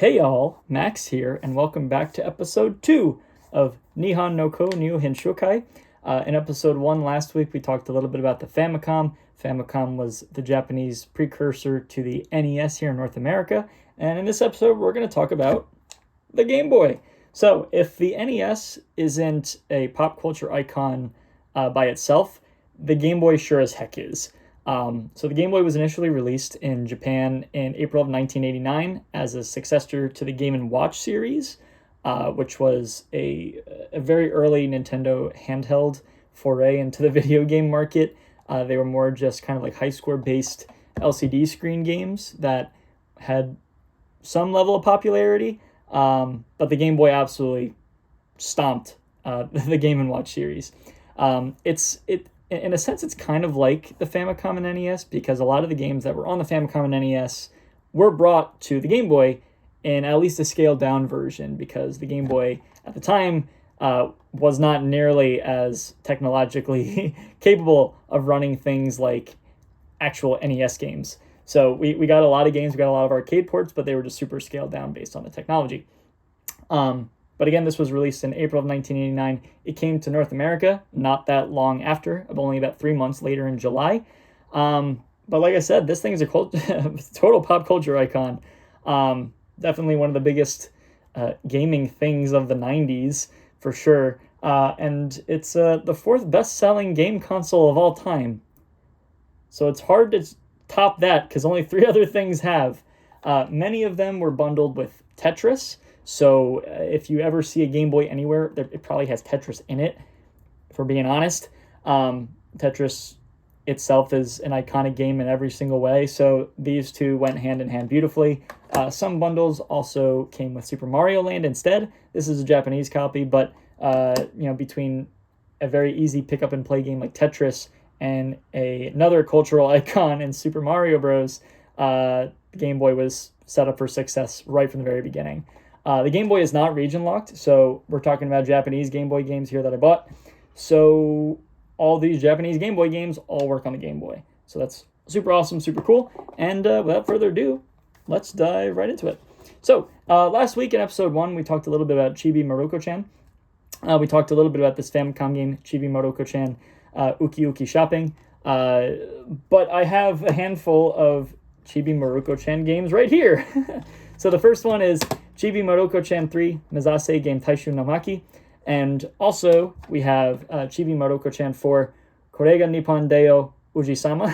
Hey y'all, Max here, and welcome back to episode 2 of Nihon no購入品紹介. In episode 1 last week, we talked a little bit about the Famicom. Famicom was the Japanese precursor to the NES here in North America. And in this episode, we're going to talk about the Game Boy. So, if the NES isn't a pop culture icon by itself, the Game Boy sure as heck is. So the Game Boy was initially released in Japan in April of 1989 as a successor to the Game & Watch series, which was a very early Nintendo handheld foray into the video game market. They were more just kind of like high score based LCD screen games that had some level of popularity, but the Game Boy absolutely stomped the Game & Watch series. In a sense, it's kind of like the Famicom and NES because a lot of the games that were on the Famicom and NES were brought to the Game Boy in at least a scaled down version because the Game Boy at the time was not nearly as technologically capable of running things like actual NES games. So we got a lot of games, we got a lot of arcade ports, but they were just super scaled down based on the technology. But again, this was released in April of 1989. It came to North America not that long after, only about 3 months later in July. But like I said, this thing is a total pop culture icon. Definitely one of the biggest gaming things of the 90s, for sure. And it's the fourth best-selling game console of all time. So it's hard to top that because only 3 other things have. Many of them were bundled with Tetris. So if you ever see a Game Boy anywhere, it probably has Tetris in it, if we're being honest. Tetris itself is an iconic game in every single way, so these two went hand in hand beautifully. Some bundles also came with Super Mario Land instead. This is a Japanese copy, but between a very easy pick-up and play game like Tetris and another cultural icon in Super Mario Bros., the Game Boy was set up for success right from the very beginning. The Game Boy is not region locked, so we're talking about Japanese Game Boy games here that I bought. So all these Japanese Game Boy games all work on the Game Boy. So that's super awesome, super cool. And without further ado, let's dive right into it. So last week in episode 1, we talked a little bit about Chibi Maroko-chan. We talked a little bit about this Famicom game, Chibi Maroko-chan Uki Uki Shopping. But I have a handful of Chibi Maroko-chan games right here. So the first one is Chibi Maroko-chan 3 Mezase Game Taishu no Maki. And also, we have Chibi Maroko-chan 4 Korega Nippon Deo Uji-sama.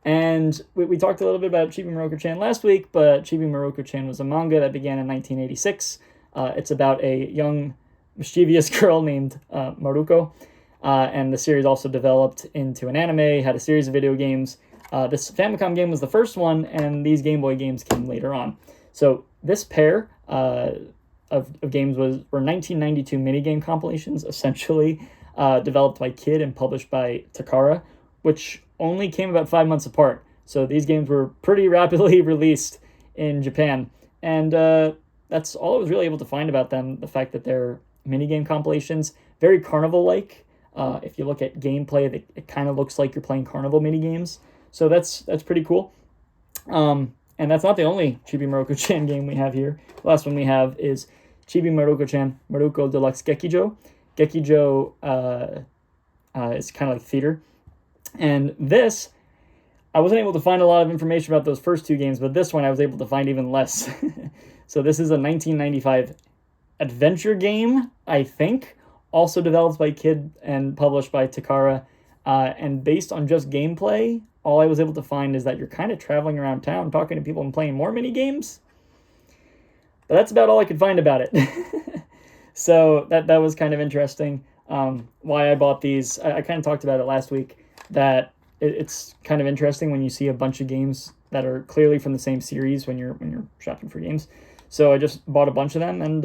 And we talked a little bit about Chibi Maroko-chan last week, but Chibi Maroko-chan was a manga that began in 1986. It's about a young, mischievous girl named Maroko. And the series also developed into an anime, had a series of video games. This Famicom game was the first one, and these Game Boy games came later on. So this pair of games were 1992 minigame compilations, essentially developed by Kid and published by Takara, which only came about 5 months apart. So these games were pretty rapidly released in Japan. And that's all I was really able to find about them, the fact that they're minigame compilations, very Carnival-like. If you look at gameplay, it kind of looks like you're playing Carnival minigames. So that's pretty cool. And that's not the only Chibi Maroko-chan game we have here. The last one we have is Chibi Maroko-chan Maroko Deluxe Gekijo. Gekijo is kind of like theater. And this, I wasn't able to find a lot of information about those first 2 games, but this one I was able to find even less. So this is a 1995 adventure game, I think, also developed by Kid and published by Takara. And based on just gameplay, all I was able to find is that you're kind of traveling around town, talking to people and playing more mini games. But that's about all I could find about it. So that was kind of interesting. Why I bought these, I kind of talked about it last week, that it's kind of interesting when you see a bunch of games that are clearly from the same series when you're shopping for games. So I just bought a bunch of them, and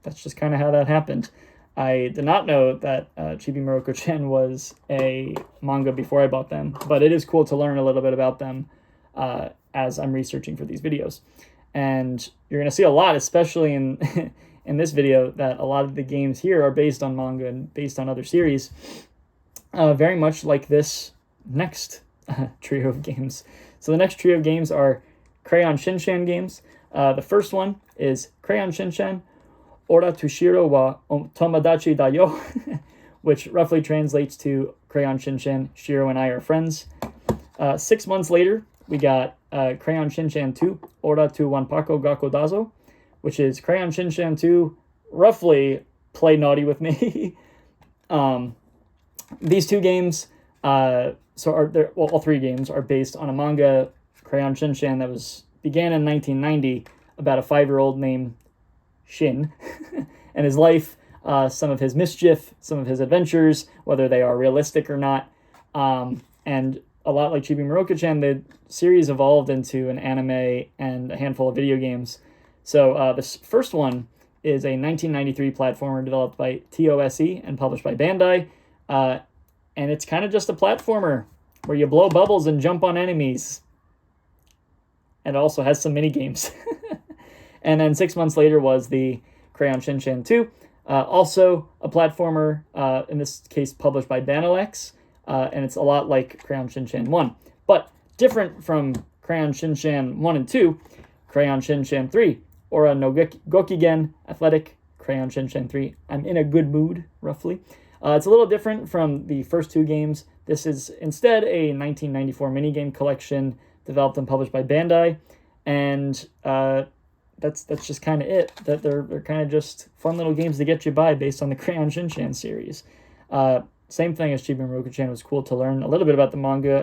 that's just kind of how that happened. I did not know that Chibi Maroko-chan was a manga before I bought them, but it is cool to learn a little bit about them as I'm researching for these videos. And you're going to see a lot, especially in in this video, that a lot of the games here are based on manga and based on other series, very much like this next trio of games. So the next trio of games are Crayon Shinshan games. The first one is Crayon Shinchan, Ora Tushiro wa Tomodachi da yo, which roughly translates to Crayon Shinchan, Shiro and I are friends. 6 months later, we got Crayon Shinchan 2, Ora tu Wanpako Gakko Dazo, which is Crayon Shinchan 2, roughly Play Naughty with Me. These two games, all three games are based on a manga, Crayon Shinchan, that began in 1990 about a 5-year-old named Shin and his life, some of his mischief, some of his adventures, whether they are realistic or not. And a lot like Chibi Maroko-chan, the series evolved into an anime and a handful of video games. So this first one is a 1993 platformer developed by TOSE and published by Bandai. And it's kind of just a platformer where you blow bubbles and jump on enemies. And it also has some mini games. And then 6 months later was the Crayon Shinchan 2, also a platformer, in this case published by Banalex, and it's a lot like Crayon Shinchan 1. But different from Crayon Shinchan 1 and 2, Crayon Shinchan 3, Ora no Gokigen, Athletic, Crayon Shinchan 3, I'm in a good mood, roughly. It's a little different from the first two games. This is instead a 1994 minigame collection developed and published by Bandai, and that's just kind of it. That they're kind of just fun little games to get you by based on the Crayon Shinchan series. Same thing as Chibi Maroko-chan. It was cool to learn a little bit about the manga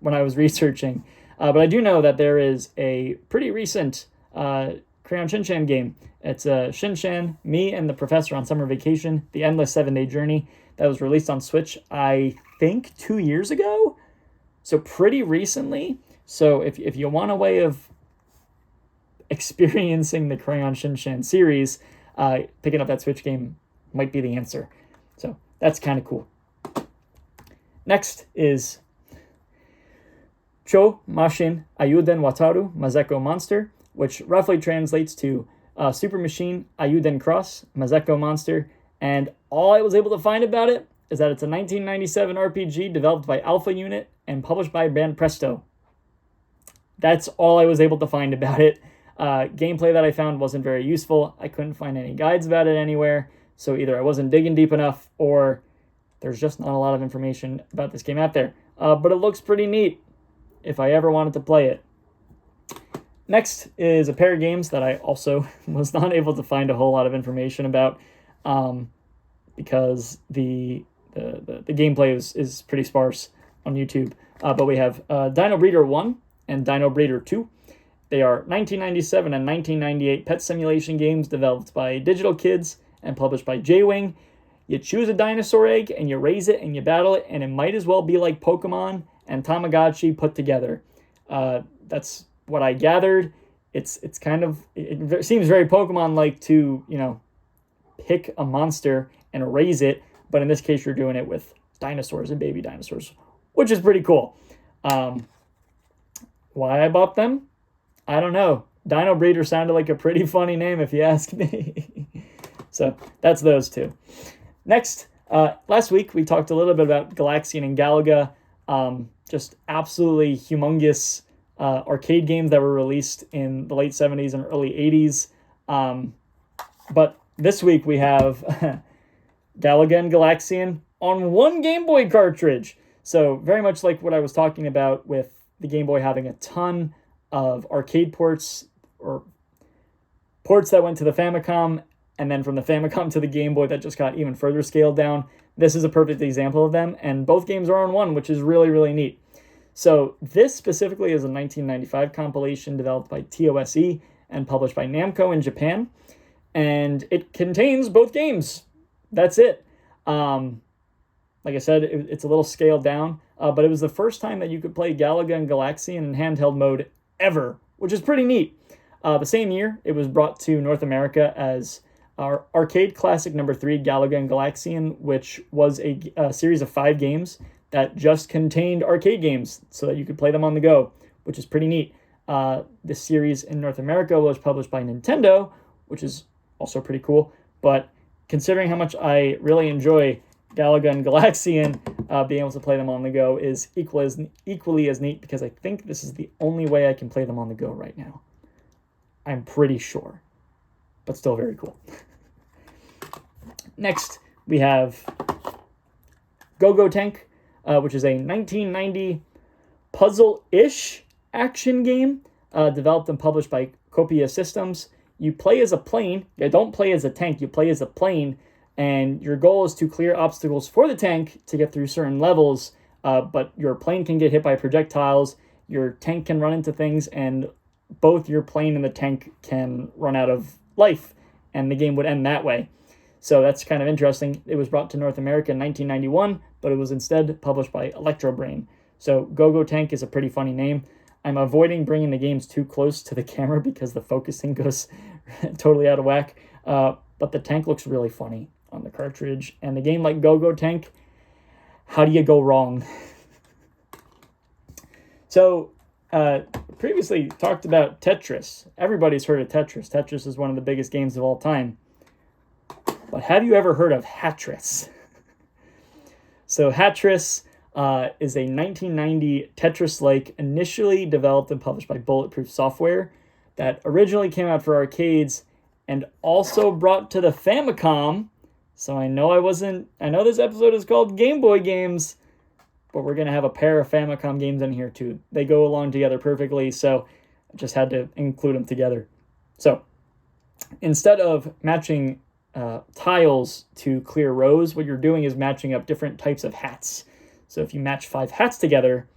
when I was researching. But I do know that there is a pretty recent Crayon Shinchan game. It's Shinchan, Me and the Professor on Summer Vacation, The Endless 7-Day Journey, that was released on Switch, I think, 2 years ago? So pretty recently. So if you want a way of experiencing the Crayon Shinchan series, picking up that Switch game might be the answer. So that's kind of cool. Next is Cho Mashin Ayuden Wataru Mazeko Monster, which roughly translates to Super Machine Ayuden Cross Mazeko Monster. And all I was able to find about it is that it's a 1997 RPG developed by Alpha Unit and published by Band Presto. That's all I was able to find about it. Gameplay that I found wasn't very useful. I couldn't find any guides about it anywhere. So either I wasn't digging deep enough or there's just not a lot of information about this game out there. But it looks pretty neat if I ever wanted to play it. Next is a pair of games that I also was not able to find a whole lot of information about because the gameplay is pretty sparse on YouTube. But we have Dino Breeder 1 and Dino Breeder 2. They are 1997 and 1998 pet simulation games developed by Digital Kids and published by J-Wing. You choose a dinosaur egg and you raise it and you battle it, and it might as well be like Pokemon and Tamagotchi put together. That's what I gathered. It seems very Pokemon-like to, pick a monster and raise it, but in this case you're doing it with dinosaurs and baby dinosaurs, which is pretty cool. Why I bought them? I don't know. Dino Breeder sounded like a pretty funny name if you ask me. So that's those two. Next, last week we talked a little bit about Galaxian and Galaga, just absolutely humongous arcade games that were released in the late 70s and early 80s. But this week we have Galaga and Galaxian on one Game Boy cartridge. So very much like what I was talking about with the Game Boy having a ton of arcade ports or ports that went to the Famicom, and then from the Famicom to the Game Boy that just got even further scaled down. This is a perfect example of them, and both games are on one, which is really, really neat. So this specifically is a 1995 compilation developed by TOSE and published by Namco in Japan, and it contains both games. That's it. Like I said, it's a little scaled down, but it was the first time that you could play Galaga and Galaxian in handheld mode ever, which is pretty neat. The same year, it was brought to North America as our arcade classic number 3, Galaga and Galaxian, which was a series of 5 games that just contained arcade games so that you could play them on the go, which is pretty neat. This series in North America was published by Nintendo, which is also pretty cool. But considering how much I really enjoy Deligan Galaxian, being able to play them on the go is equally as neat, because I think this is the only way I can play them on the go right now. I'm pretty sure. But still very cool. Next, we have GoGo Tank, which is a 1990 puzzle-ish action game developed and published by Copia Systems. You play as a plane. You don't play as a tank. You play as a plane, and your goal is to clear obstacles for the tank to get through certain levels, but your plane can get hit by projectiles, your tank can run into things, and both your plane and the tank can run out of life, and the game would end that way. So that's kind of interesting. It was brought to North America in 1991, but it was instead published by Electrobrain. So GoGo Tank is a pretty funny name. I'm avoiding bringing the games too close to the camera because the focusing goes totally out of whack. But the tank looks really funny on the cartridge. And the game like GoGo Tank, how do you go wrong? So previously talked about Tetris. Everybody's heard of Tetris. Tetris is one of the biggest games of all time. But have you ever heard of Hatris? So Hatris is a 1990 Tetris-like, initially developed and published by Bulletproof Software, that originally came out for arcades and also brought to the Famicom. So I know this episode is called Game Boy games, but we're going to have a pair of Famicom games in here too. They go along together perfectly, so I just had to include them together. So instead of matching tiles to clear rows, what you're doing is matching up different types of hats. So if you match 5 hats together,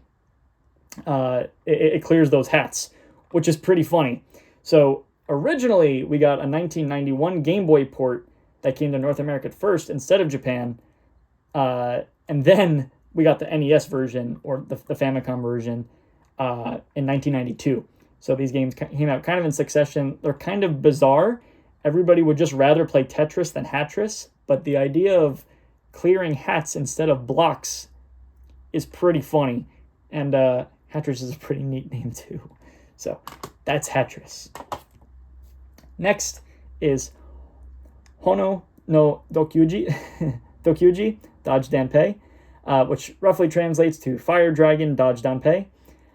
it clears those hats, which is pretty funny. So originally, we got a 1991 Game Boy port that came to North America first instead of Japan. And then we got the NES version, or the Famicom version, in 1992. So these games came out kind of in succession. They're kind of bizarre. Everybody would just rather play Tetris than Hatris, but the idea of clearing hats instead of blocks is pretty funny. And Hatris is a pretty neat name too. So that's Hatris. Next is Hono no Dokuji, Dokuji, Dodge Danpei, which roughly translates to Fire Dragon Dodge Danpei.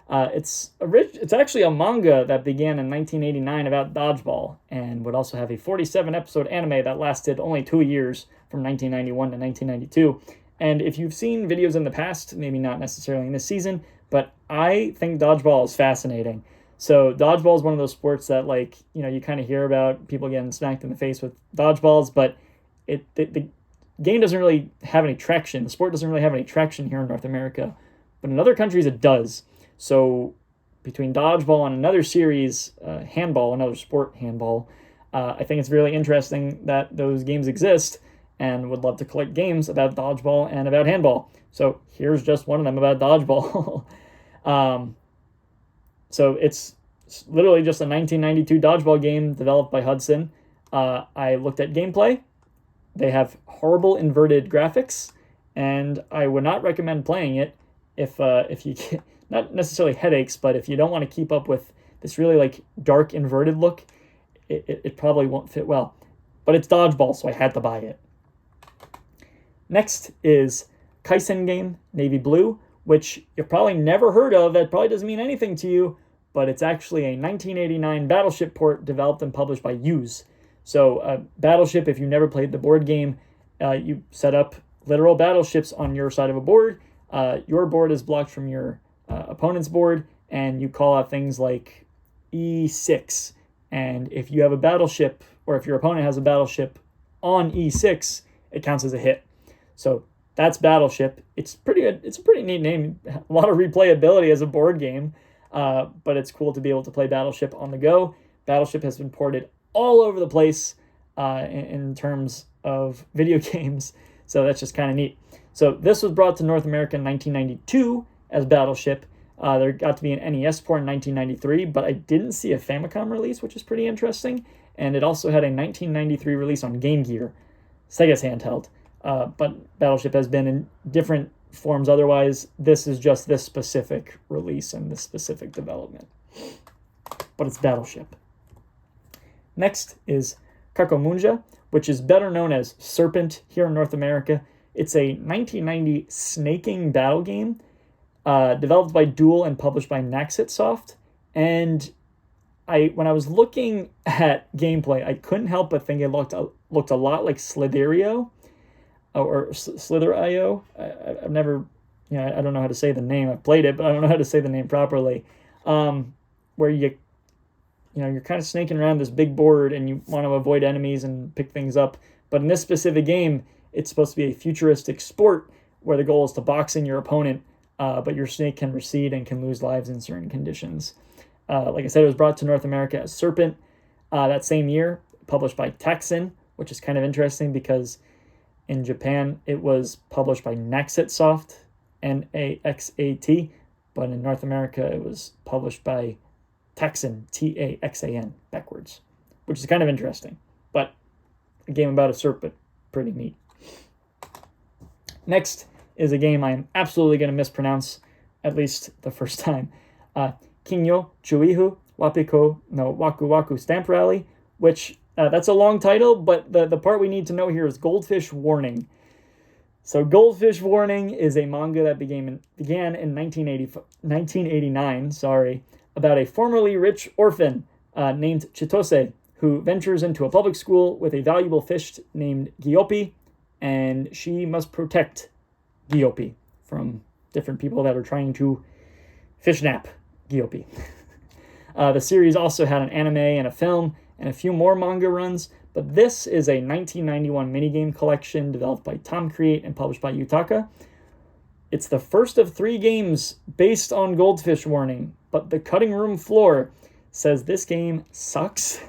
It's actually a manga that began in 1989 about dodgeball, and would also have a 47-episode anime that lasted only 2 years, from 1991 to 1992. And if you've seen videos in the past, maybe not necessarily in this season, but I think dodgeball is fascinating. So dodgeball is one of those sports that, like, you kind of hear about people getting smacked in the face with dodgeballs, but the game doesn't really have any traction. The sport doesn't really have any traction here in North America, but in other countries it does. So between dodgeball and another series, handball, another sport, handball, I think it's really interesting that those games exist, and would love to collect games about dodgeball and about handball. So here's just one of them about dodgeball. So it's literally just a 1992 dodgeball game developed by Hudson. I looked at gameplay. They have horrible inverted graphics, and I would not recommend playing it if you get, not necessarily headaches, but if you don't want to keep up with this really like dark inverted look, it probably won't fit well. But it's dodgeball, so I had to buy it. Next is Kaisen game, Navy Blue, which you've probably never heard of. That probably doesn't mean anything to you, but it's actually a 1989 Battleship port developed and published by Use. So Battleship, if you never played the board game, you set up literal battleships on your side of a board. Your board is blocked from your opponent's board, and you call out things like E6. And if you have a battleship, or if your opponent has a battleship on E6, it counts as a hit. So that's Battleship. It's a pretty neat name. A lot of replayability as a board game, but it's cool to be able to play Battleship on the go. Battleship has been ported all over the place in terms of video games, so that's just kind of neat. So this was brought to North America in 1992 as Battleship. There got to be an NES port in 1993, but I didn't see a Famicom release, which is pretty interesting. And it also had a 1993 release on Game Gear, Sega's handheld. But Battleship has been in different forms otherwise. This is just this specific release and this specific development. But it's Battleship. Next is Kakomunja, which is better known as Serpent here in North America. It's a 1990 snaking battle game developed by Dual and published by Naxit Soft. And when I was looking at gameplay, I couldn't help but think it looked a lot like Slitherio or Slither.io. I've never, I don't know how to say the name. I've played it, but I don't know how to say the name properly. Where you're kind of snaking around this big board and you want to avoid enemies and pick things up. But in this specific game, it's supposed to be a futuristic sport where the goal is to box in your opponent, but your snake can recede and can lose lives in certain conditions. Like I said, it was brought to North America as Serpent that same year, published by Texan, which is kind of interesting because in Japan it was published by Naxat Soft, Naxat, but in North America it was published by Texan, Taxan, backwards, which is kind of interesting. But a game about a serpent, pretty neat. Next is a game I'm absolutely going to mispronounce, at least the first time. Kinyo Chuihu Wapiko no Waku Waku Stamp Rally, which that's a long title, but the part we need to know here is Goldfish Warning. So Goldfish Warning is a manga that began in 1989, about a formerly rich orphan named Chitose, who ventures into a public school with a valuable fish named Gyopi, and she must protect Gyopi from different people that are trying to fishnap Gyopi. The series also had an anime and a film and a few more manga runs, but this is a 1991 minigame collection developed by Tom Create and published by Yutaka. It's the first of 3 games based on Goldfish Warning, but the cutting room floor says this game sucks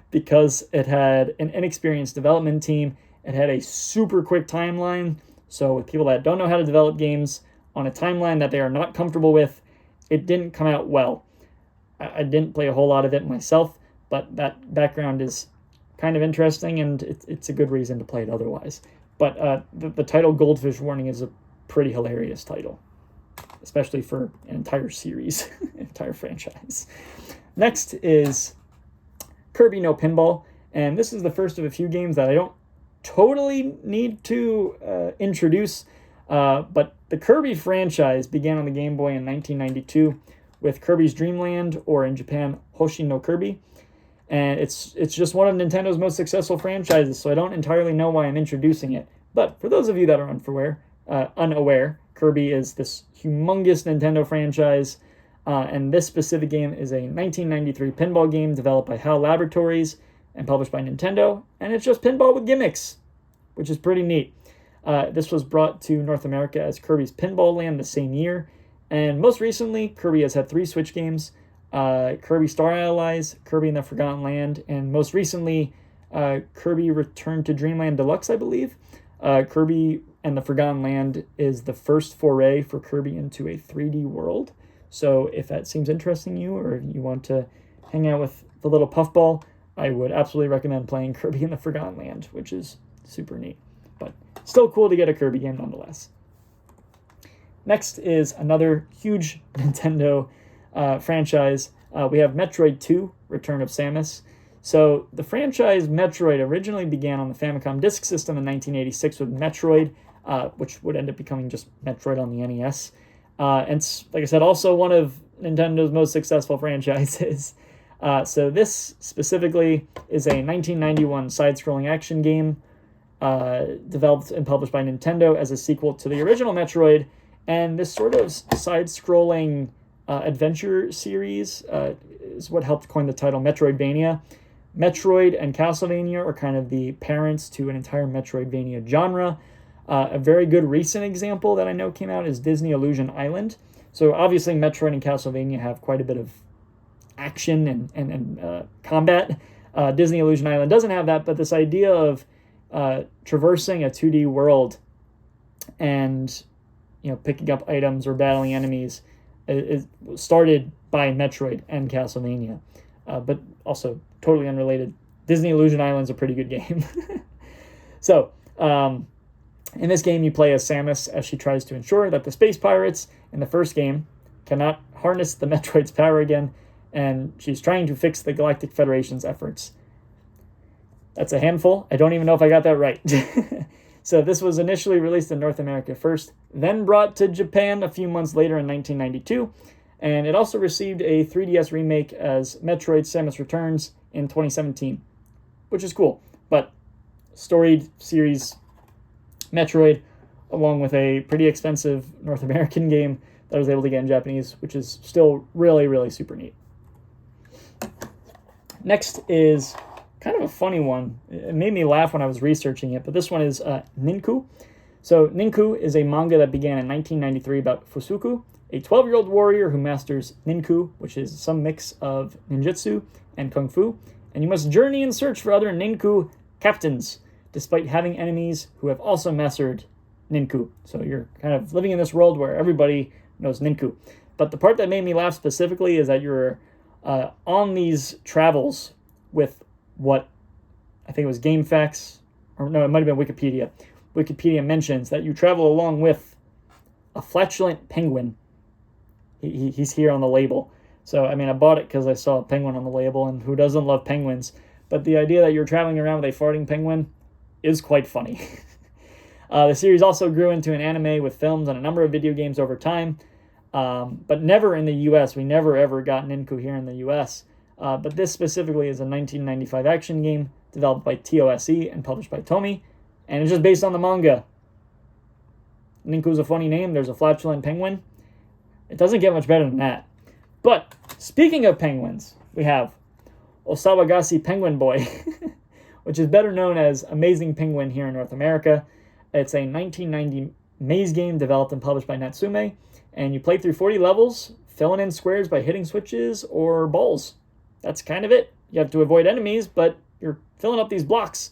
because it had an inexperienced development team. It had a super quick timeline, so with people that don't know how to develop games on a timeline that they are not comfortable with, it didn't come out well. I didn't play a whole lot of it myself, but that background is kind of interesting, and it's a good reason to play it otherwise. But the title Goldfish Warning is a pretty hilarious title, especially for an entire series, entire franchise. Next is Kirby No Pinball, and this is the first of a few games that I don't totally need to introduce, but the Kirby franchise began on the Game Boy in 1992 with Kirby's Dream Land, or in Japan, Hoshi no Kirby. And it's just one of Nintendo's most successful franchises, so I don't entirely know why I'm introducing it. But for those of you that are unaware, Kirby is this humongous Nintendo franchise, and this specific game is a 1993 pinball game developed by HAL Laboratories and published by Nintendo, and it's just pinball with gimmicks, which is pretty neat. This was brought to North America as Kirby's Pinball Land the same year, and most recently, Kirby has had 3 Switch games, Kirby Star Allies, Kirby in the Forgotten Land, and most recently, Kirby Return to Dreamland Deluxe, I believe. Kirby and the Forgotten Land is the first foray for Kirby into a 3D world. So if that seems interesting to you, or if you want to hang out with the little puffball, I would absolutely recommend playing Kirby in the Forgotten Land, which is super neat. But still cool to get a Kirby game nonetheless. Next is another huge Nintendo franchise. We have Metroid 2, Return of Samus. So the franchise Metroid originally began on the Famicom Disk System in 1986 with Metroid, which would end up becoming just Metroid on the NES. And like I said, also one of Nintendo's most successful franchises. So this specifically is a 1991 side-scrolling action game developed and published by Nintendo as a sequel to the original Metroid. And this sort of side-scrolling adventure series is what helped coin the title Metroidvania. Metroid and Castlevania are kind of the parents to an entire Metroidvania genre. A very good recent example that I know came out is Disney Illusion Island. So obviously Metroid and Castlevania have quite a bit of action and combat. Disney Illusion Island doesn't have that, but this idea of traversing a 2D world and picking up items or battling enemies is started by Metroid and Castlevania, but also totally unrelated. Disney Illusion Island's a pretty good game. So, in this game, you play as Samus as she tries to ensure that the space pirates in the first game cannot harness the Metroid's power again, and she's trying to fix the Galactic Federation's efforts. That's a handful. I don't even know if I got that right. So this was initially released in North America first, then brought to Japan a few months later in 1992 And it also received a 3DS remake as Metroid Samus Returns in 2017, which is cool. But storied series Metroid, along with a pretty expensive North American game that I was able to get in Japanese, which is still really, really super neat. Next is kind of a funny one. It made me laugh when I was researching it, but this one is Ninku. So Ninku is a manga that began in 1993 about Fusuku, a 12-year-old warrior who masters Ninku, which is some mix of ninjutsu and kung fu, and you must journey and search for other Ninku captains, despite having enemies who have also mastered Ninku. So you're kind of living in this world where everybody knows Ninku. But the part that made me laugh specifically is that you're on these travels with what I think it was GameFAQs, or no, it might have been Wikipedia. Wikipedia mentions that you travel along with a flatulent penguin. He's here on the label. So, I mean, I bought it because I saw a penguin on the label, and who doesn't love penguins? But the idea that you're traveling around with a farting penguin is quite funny. The series also grew into an anime with films and a number of video games over time, but never in the U.S. We never, ever got Ninku here in the U.S., but this specifically is a 1995 action game developed by TOSE and published by Tomy, and it's just based on the manga. Ninku's a funny name. There's a flatulent penguin. It doesn't get much better than that. But speaking of penguins, we have Osawagasi Penguin Boy, which is better known as Amazing Penguin here in North America. It's a 1990 maze game developed and published by Natsume, and you play through 40 levels, filling in squares by hitting switches or balls. That's kind of it. You have to avoid enemies, but you're filling up these blocks.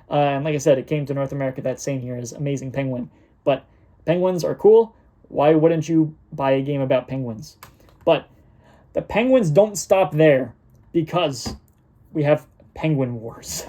And like I said, it came to North America that same year as Amazing Penguin. But penguins are cool. Why wouldn't you buy a game about penguins? But the penguins don't stop there, because we have Penguin Wars.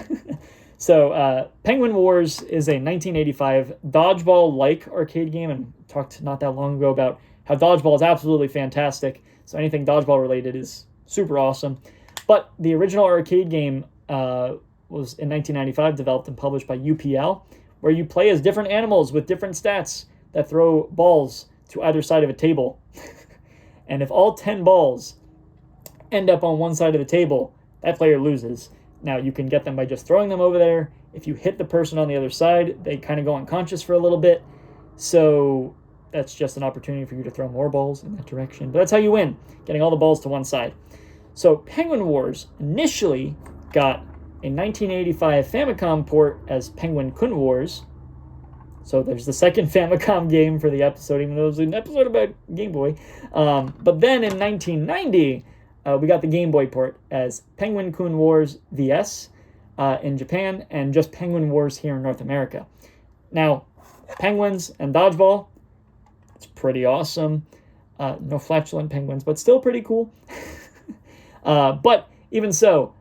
So Penguin Wars is a 1985 Dodgeball-like arcade game, and talked not that long ago about how Dodgeball is absolutely fantastic. So anything Dodgeball related is super awesome. But the original arcade game was in 1995 developed and published by UPL, where you play as different animals with different stats that throw balls to either side of a table. And if all 10 balls end up on one side of the table, that player loses. Now, you can get them by just throwing them over there. If you hit the person on the other side, they kind of go unconscious for a little bit. So that's just an opportunity for you to throw more balls in that direction. But that's how you win, getting all the balls to one side. So Penguin Wars initially got a 1985 Famicom port as Penguin Kun Wars. So there's the second Famicom game for the episode, even though it was an episode about Game Boy. But then in 1990, we got the Game Boy port as Penguin Kun Wars VS in Japan, and just Penguin Wars here in North America. Now, penguins and Dodgeball, it's pretty awesome. No flatulent penguins, but still pretty cool. But even so,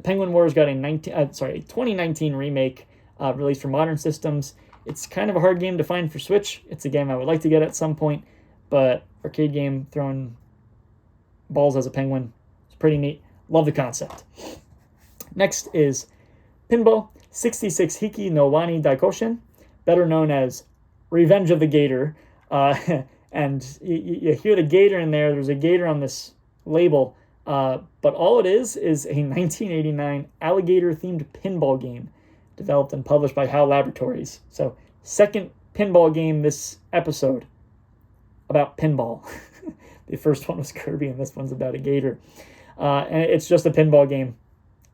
Penguin Wars got a 2019 remake released for modern systems. It's kind of a hard game to find for Switch. It's a game I would like to get at some point, but arcade game throwing balls as a penguin, it's pretty neat. Love the concept. Next is Pinball 66 Hiki no Wani Daikoshin, better known as Revenge of the Gator. And you hear the gator in there. There's a gator on this label. But all it is a 1989 alligator-themed pinball game developed and published by HAL Laboratories. So, second pinball game this episode about pinball. The first one was Kirby, and this one's about a gator. And it's just a pinball game.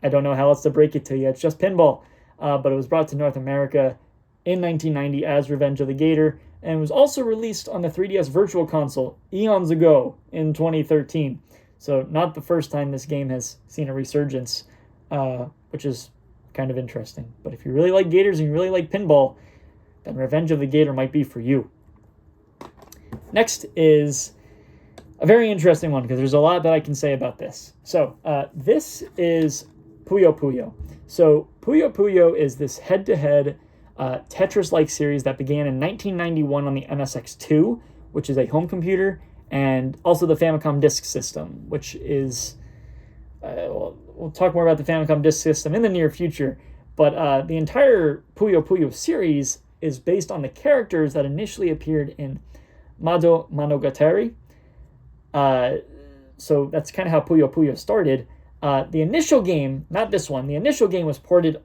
I don't know how else to break it to you. It's just pinball. But it was brought to North America in 1990 as Revenge of the Gator, and was also released on the 3DS Virtual Console eons ago in 2013. So not the first time this game has seen a resurgence, which is kind of interesting. But if you really like gators and you really like pinball, then Revenge of the Gator might be for you. Next is a very interesting one, because there's a lot that I can say about this. So this is Puyo Puyo. So Puyo Puyo is this head-to-head Tetris-like series that began in 1991 on the MSX2, which is a home computer, and also the Famicom Disk System, which is... we'll talk more about the Famicom Disk System in the near future, but the entire Puyo Puyo series is based on the characters that initially appeared in Mado Monogatari, So that's kind of how Puyo Puyo started. The initial game, not this one, the initial game was ported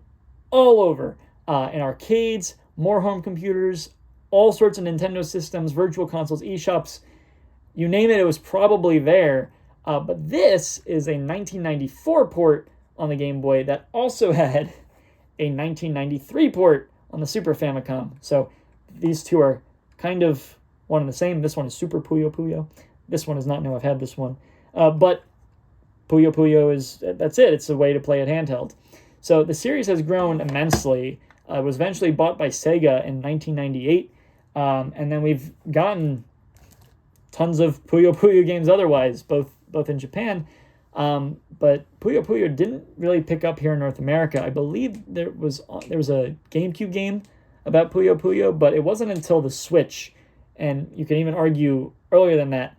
all over in arcades, more home computers, all sorts of Nintendo systems, virtual consoles, eShops, you name it, it was probably there. But this is a 1994 port on the Game Boy that also had a 1993 port on the Super Famicom. So these two are kind of one and the same. This one is Super Puyo Puyo. This one is not new. I've had this one. But Puyo Puyo that's it. It's a way to play it handheld. So the series has grown immensely. It was eventually bought by Sega in 1998. And then we've gotten tons of Puyo Puyo games otherwise, both in Japan. But Puyo Puyo didn't really pick up here in North America. I believe there was a GameCube game about Puyo Puyo, but it wasn't until the Switch, and you can even argue earlier than that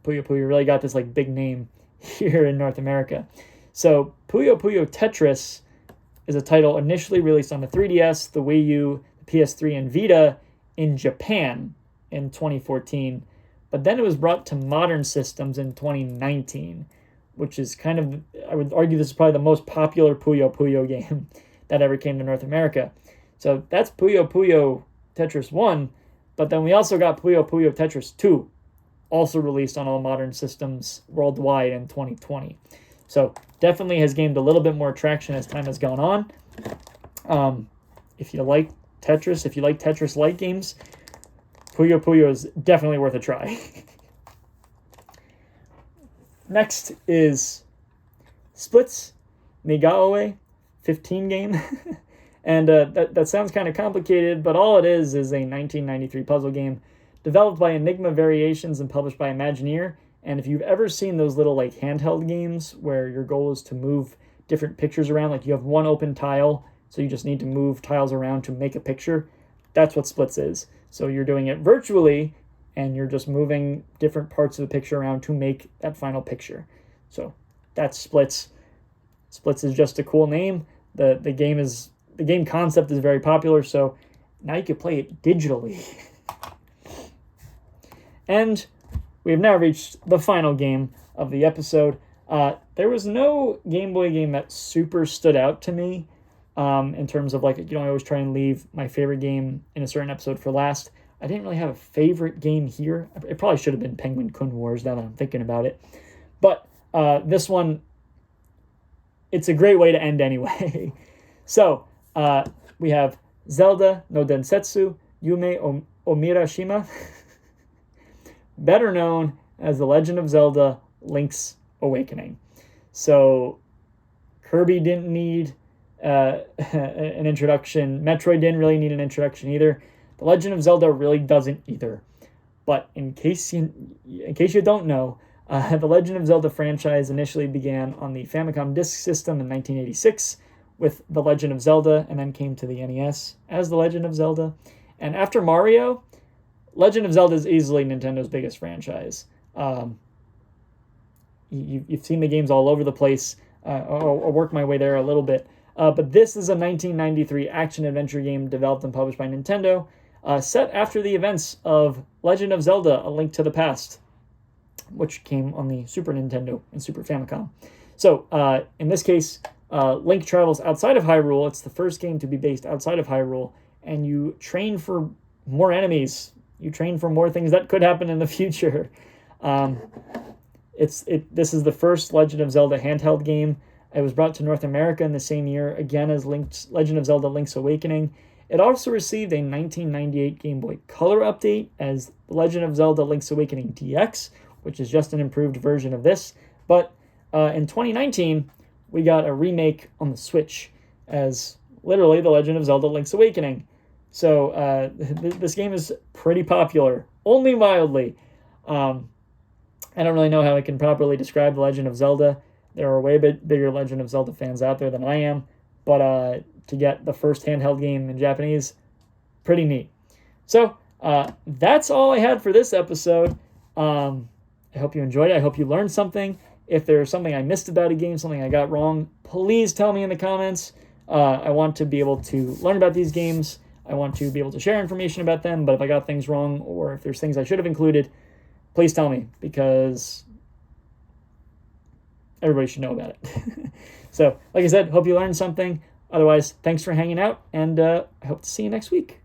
Puyo Puyo really got this like big name here in North America. So Puyo Puyo Tetris is a title initially released on the 3DS, the Wii U, the PS3, and Vita in Japan in 2014. But then it was brought to modern systems in 2019, which is kind of, I would argue this is probably the most popular Puyo Puyo game that ever came to North America. So that's Puyo Puyo Tetris 1, but then we also got Puyo Puyo Tetris 2, also released on all modern systems worldwide in 2020. So definitely has gained a little bit more traction as time has gone on. If you like Tetris, if you like Tetris-like games, Puyo Puyo is definitely worth a try. Next is Splits Nigaoe 15 game. And that sounds kind of complicated, but all it is a 1993 puzzle game developed by Enigma Variations and published by Imagineer. And if you've ever seen those little like handheld games where your goal is to move different pictures around, like you have one open tile, so you just need to move tiles around to make a picture, that's what Splits is. So you're doing it virtually, and you're just moving different parts of the picture around to make that final picture. So that's Splits. Splits is just a cool name. The game concept is very popular, so now you can play it digitally. And we have now reached the final game of the episode. There was no Game Boy game that super stood out to me in terms of like, I always try and leave my favorite game in a certain episode for last. I didn't really have a favorite game here. It probably should have been Penguin Kun Wars now that I'm thinking about it. But this one, it's a great way to end anyway. So we have Zelda no Densetsu Yume Omirashima, better known as The Legend of Zelda Link's Awakening. So Kirby didn't need an introduction. Metroid didn't really need an introduction either. The Legend of Zelda really doesn't either. But in case you don't know, the Legend of Zelda franchise initially began on the Famicom Disk System in 1986 with The Legend of Zelda, and then came to the NES as The Legend of Zelda. And after Mario, Legend of Zelda is easily Nintendo's biggest franchise. You've seen the games all over the place. I'll work my way there a little bit. But this is a 1993 action-adventure game developed and published by Nintendo, set after the events of Legend of Zelda: A Link to the Past, which came on the Super Nintendo and Super Famicom. So, in this case, Link travels outside of Hyrule. It's the first game to be based outside of Hyrule, and you train for more enemies. You train for more things that could happen in the future. This is the first Legend of Zelda handheld game. It was brought to North America in the same year, again as Legend of Zelda Link's Awakening. It also received a 1998 Game Boy Color update as Legend of Zelda Link's Awakening DX, which is just an improved version of this. But in 2019, we got a remake on the Switch as literally The Legend of Zelda Link's Awakening. So this game is pretty popular, only mildly. I don't really know how I can properly describe The Legend of Zelda. There are way bigger Legend of Zelda fans out there than I am, but to get the first handheld game in Japanese, pretty neat. So that's all I had for this episode. I hope you enjoyed it. I hope you learned something. If there's something I missed about a game, something I got wrong, please tell me in the comments. I want to be able to learn about these games. I want to be able to share information about them, but if I got things wrong or if there's things I should have included, please tell me, because everybody should know about it. So, like I said, hope you learned something. Otherwise, thanks for hanging out, and I hope to see you next week.